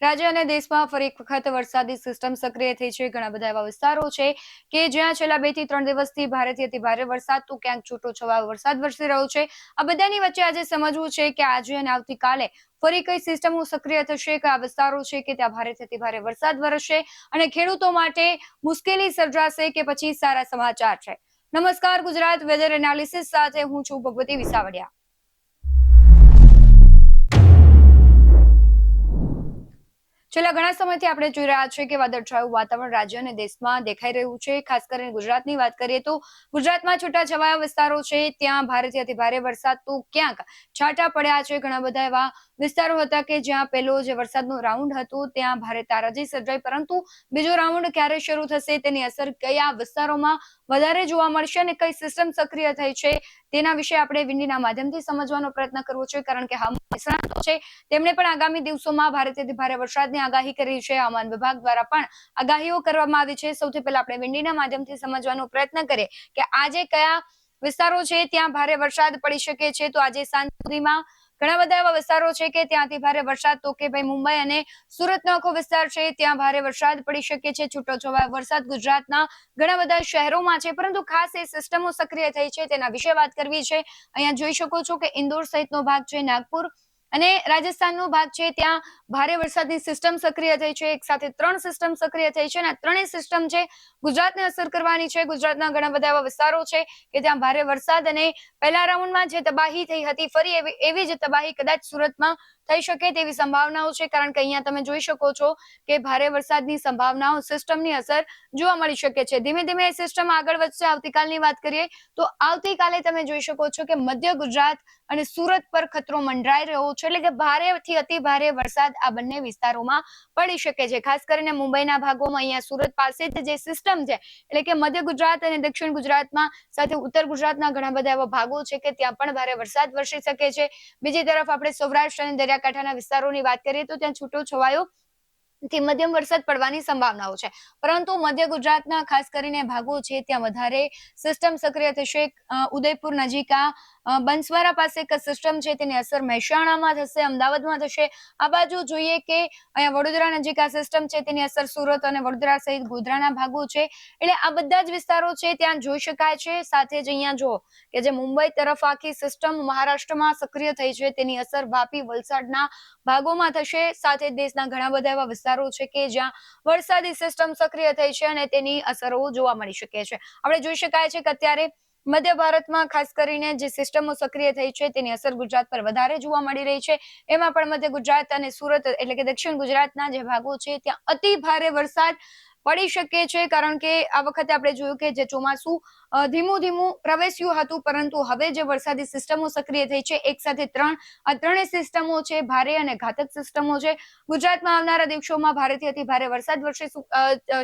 રાજ્ય અને દેશમાં ફરી એક વખત વરસાદી સિસ્ટમ સક્રિય થઈ છે. ઘણા બધા એવા વિસ્તારો છે કે જ્યાં છેલ્લા 2 થી 3 દિવસથી ભારેથી અતિ ભારે વરસાદ તો ક્યાંક છૂટોછવાયો વરસાદ વરસી રહ્યો છે. આ બધાની વચ્ચે આજે સમજવું છે કે આજે અને આવતીકાલે ફરી કઈ સિસ્ટમો સક્રિય થશે, કયા વિસ્તારો છે કે ત્યાં ભારેથી અતિ ભારે વરસાદ વરસશે અને ખેડૂતો માટે મુશ્કેલી સર્જાશે કે પછી સારા સમાચાર છે. નમસ્કાર, ગુજરાત વેધર એનાલિસિસ સાથે હું છું ભગવતી વિસાવડિયા. છેલ્લા ઘણા સમયથી આપણે જોઈ રહ્યા છીએ કે વાદળછાયું વાતાવરણ રાજ્ય અને દેશમાં દેખાઈ રહ્યું છે. ખાસ કરીને ગુજરાતની વાત કરીએ તો ગુજરાતમાં છૂટાછવાયા વિસ્તારો છે ત્યાં ભારેથી અતિ ભારે વરસાદ તો ક્યાંક છાંટા પડ્યા છે. ઘણા બધા એવા વિસ્તારો હતા કે જ્યાં પહેલો જે વરસાદનો રાઉન્ડ હતો ત્યાં ભારે તારાજી સર્જાઈ, પરંતુ બીજો રાઉન્ડ ક્યારે શરૂ થશે તેની અસર કયા વિસ્તારોમાં વધારે જોવા મળશે અને કઈ સિસ્ટમ સક્રિય થઈ છે તેના વિશે આપણે વિંડીના માધ્યમથી સમજવાનો પ્રયત્ન કરવો છે. કારણ કે હવામાન નિષ્ણાતો છે તેમણે પણ આગામી દિવસોમાં ભારેથી અતિ ભારે વરસાદની આગાહી કરી છે. હવામાન વિભાગ દ્વારા પણ આગાહીઓ કરવામાં આવી છે. સૌથી પહેલા આપણે વિંડીના માધ્યમથી સમજવાનો પ્રયત્ન કરીએ કે આજે કયા વિસ્તારો છે ત્યાં ભારે વરસાદ પડી શકે છે. તો આજે સાંજ સુધીમાં ઘણા બધા એવા વિસ્તારો છે કે ત્યાંથી ભારે વરસાદ, તો કે ભાઈ મુંબઈ અને સુરતનો આખો વિસ્તાર છે ત્યાં ભારે વરસાદ પડી શકે છે. છૂટોછવાયો વરસાદ ગુજરાતના ઘણા બધા શહેરોમાં છે, પરંતુ ખાસ એ સિસ્ટમો સક્રિય થઈ છે તેના વિશે વાત કરવી છે. અહીંયા જોઈ શકો છો કે ઇન્દોર સહિતનો ભાગ છે, નાગપુર અને રાજસ્થાનનો ભાગ છે ત્યાં ભારે વરસાદની સિસ્ટમ સક્રિય થઈ છે. એક સાથે 3 સિસ્ટમ સક્રિય થઈ છે અને આ ત્રણેય સિસ્ટમ છે ગુજરાતને અસર કરવાની છે. ગુજરાતના ઘણા બધા એવા વિસ્તારો છે કે ત્યાં ભારે વરસાદ અને પહેલા રાઉન્ડમાં જે તબાહી થઈ હતી ફરી એવી જ તબાહી કદાચ સુરતમાં થઈ શકે તેવી સંભાવનાઓ છે. કારણ કે અહીંયા તમે જોઈ શકો છો કે ભારે વરસાદની સંભાવનાઓ, સિસ્ટમની અસર જોવા મળી શકે છે. ધીમે ધીમે એ સિસ્ટમ આગળ વધશે. આવતીકાલની વાત કરીએ તો આવતીકાલે તમે જોઈ શકો છો કે મધ્ય ગુજરાત અને સુરત પર ખતરો મંડરાઈ રહ્યો છે, એટલે કે ભારેથી અતિ ભારે વરસાદ આ બંને વિસ્તારોમાં પડી શકે છે. ખાસ કરીને મુંબઈના ભાગોમાં, અહીંયા સુરત પાસે જે સિસ્ટમ છે એટલે કે મધ્ય ગુજરાત અને દક્ષિણ ગુજરાતમાં સાથે ઉત્તર ગુજરાતના ઘણા બધા એવા ભાગો છે કે ત્યાં પણ ભારે વરસાદ વરસી શકે છે. બીજી તરફ આપણે સૌરાષ્ટ્ર અને દરિયાકાંઠાના વિસ્તારોની વાત કરીએ તો ત્યાં છૂટો છવાયો થી મધ્યમ વરસાદ પડવાની સંભાવનાઓ છે, પરંતુ મધ્ય ગુજરાતના ખાસ કરીને ભાગો છે ત્યાં વધારે સિસ્ટમ સક્રિય થશે. ઉદયપુર નજીક બંસવારા પાસે એક સિસ્ટમ છે તેની અસર મહેસાણામાં થશે, અમદાવાદમાં થશે. આ બાજુ જોઈએ કે અહીંયા વડોદરા નજીક આ સિસ્ટમ છે તેની અસર સુરત અને વડોદરા સહિત ગોધરાના ભાગો છે, એટલે આ બધા જ વિસ્તારો છે ત્યાં જોઈ શકાય છે. સાથે જ અહીંયા જો કે જે મુંબઈ તરફ આખી સિસ્ટમ મહારાષ્ટ્રમાં સક્રિય થઈ છે તેની અસર વાપી, વલસાડના ભાગોમાં થશે. સાથે દેશના ઘણા બધા એવા વિસ્તારો છે કે જ્યાં વરસાદી સિસ્ટમ સક્રિય થઈ છે અને તેની અસરો જોવા મળી શકે છે. આપણે જોઈ શકાય છે કે અત્યારે મધ્ય ભારતમાં ખાસ કરીને જે સિસ્ટમો સક્રિય થઈ છે તેની અસર ગુજરાત પર વધારે જોવા મળી રહી છે. એમાં પણ મધ્ય ગુજરાત અને સુરત એટલે કે દક્ષિણ ગુજરાતના જે ભાગો છે ત્યાં અતિ ભારે વરસાદ પડી શકે છે. કારણ કે આ વખતે આપણે જોયું કે જે ચોમાસું ધીમું ધીમું પ્રવેશ્યું હતું, પરંતુ હવે જે વરસાદી સિસ્ટમો સક્રિય થઈ છે એક સાથે આ ત્રણેય સિસ્ટમો છે ભારે અને ઘાતક સિસ્ટમો છે. ગુજરાતમાં આવનારા દિવસોમાં ભારેથી અતિ ભારે વરસાદ વરસી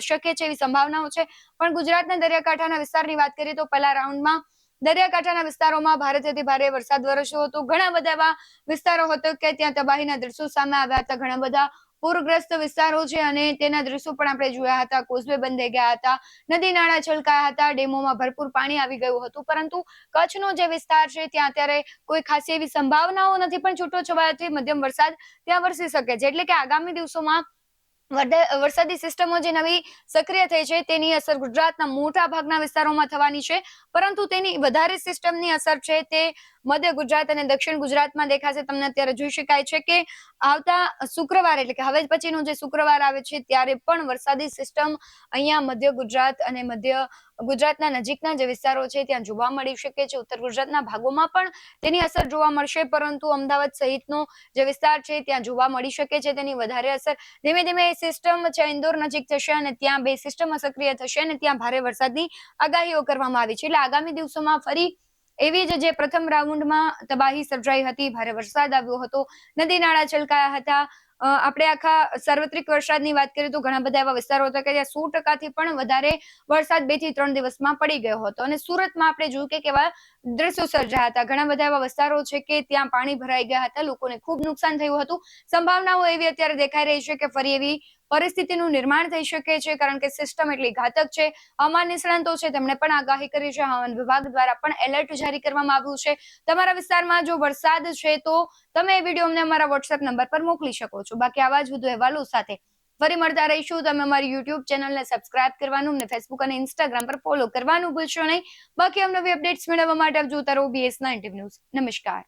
શકે છે એવી સંભાવનાઓ છે. પણ ગુજરાતના દરિયાકાંઠાના વિસ્તારની વાત કરીએ તો પહેલા રાઉન્ડમાં દરિયાકાંઠાના વિસ્તારોમાં ભારેથી અતિ ભારે વરસાદ વરસ્યો હતો. ઘણા બધા એવા વિસ્તારો હતો કે ત્યાં તબાહીના દ્રશ્યો સામે આવ્યા હતા. ઘણા બધા પૂરગ્રસ્ત વિસ્તારો છે અને તેના દ્રશ્યો પણ આપણે જોયા હતા. કોઝવે બંધાઈ ગયા હતા, નદી નાળા છલકાયા હતા, ડેમોમાં ભરપૂર પાણી આવી ગયું હતું. પરંતુ કચ્છનો જે વિસ્તાર છે ત્યાં અત્યારે કોઈ ખાસ એવી સંભાવનાઓ નથી, પણ છૂટોછવાયોથી મધ્યમ વરસાદ ત્યાં વરસી શકે છે. એટલે કે આગામી દિવસોમાં વરસાદી સિસ્ટમો જે નવી સક્રિય થઈ છે તેની અસર ગુજરાતના મોટા ભાગના વિસ્તારોમાં થવાની છે, પરંતુ તેની વધારે સિસ્ટમની અસર છે તે મધ્ય ગુજરાત અને દક્ષિણ ગુજરાતમાં દેખાશે. તમને અત્યારે જોઈ શકાય છે કે આવતા શુક્રવારે એટલે કે હવે પછીનો જે શુક્રવાર આવે છે ત્યારે પણ વરસાદી સિસ્ટમ અહીંયા મધ્ય ગુજરાત અને મધ્ય ગુજરાતના નજીકના જે વિસ્તારો છે ત્યાં જોવા મળી શકે છે. ઉત્તર ગુજરાતના ભાગોમાં પણ તેની અસર જોવા મળશે, પરંતુ અમદાવાદ સહિતનો જે વિસ્તાર છે ત્યાં જોવા મળી શકે છે તેની વધારે અસર. ધીમે ધીમે એ સિસ્ટમ છે ઇન્દોર નજીક થશે અને ત્યાં 2 સિસ્ટમ સક્રિય થશે અને ત્યાં ભારે વરસાદની આગાહીઓ કરવામાં આવી છે. એટલે આગામી દિવસોમાં ફરી એવી જ જે પ્રથમ રાઉન્ડમાં તબાહી સર્જાઈ હતી, ભારે વરસાદ આવ્યો હતો, નદી નાળા છલકાયા હતા. આપણે આખા સાર્વત્રિક વરસાદની વાત કરીએ તો ઘણા બધા એવા વિસ્તારો હતા કે જ્યાં 100% પણ વધારે વરસાદ 2 થી 3 દિવસમાં પડી ગયો હતો. અને સુરતમાં આપણે જોયું કે કેવા દ્રશ્યો સર્જાયા હતા. ઘણા બધા એવા વિસ્તારો છે કે ત્યાં પાણી ભરાઈ ગયા હતા, લોકોને ખૂબ નુકસાન થયું હતું. સંભાવનાઓ એવી અત્યારે દેખાઈ રહી છે કે ફરી એવી પરિસ્થિતિનું નિર્માણ થઈ શકે છે, કારણ કે સિસ્ટમ એટલી ઘાતક છે. હવામાન નિષ્ણાતો છે તેમણે પણ આગાહી કરી છે. હવામાન વિભાગ દ્વારા પણ એલર્ટ જારી કરવામાં આવ્યું છે. તમારા વિસ્તારમાં જો વરસાદ છે તો તમે એ વિડીયો અમને અમારા WhatsApp નંબર પર મોકલી શકો છો. છો. બાકી આવા જ વધુ અહેવાલો સાથે ફરી મળતા રહીશું. તમે અમારી યુટ્યુબ ચેનલને સબસ્ક્રાઇબ કરવાનું અને ફેસબુક અને ઇન્સ્ટાગ્રામ પર ફોલો કરવાનું ભૂલશો નહીં. બાકી નવી અપડેટ્સ મેળવવા માટે આપ જોતા રહો BS19 ન્યૂઝ. નમસ્કાર.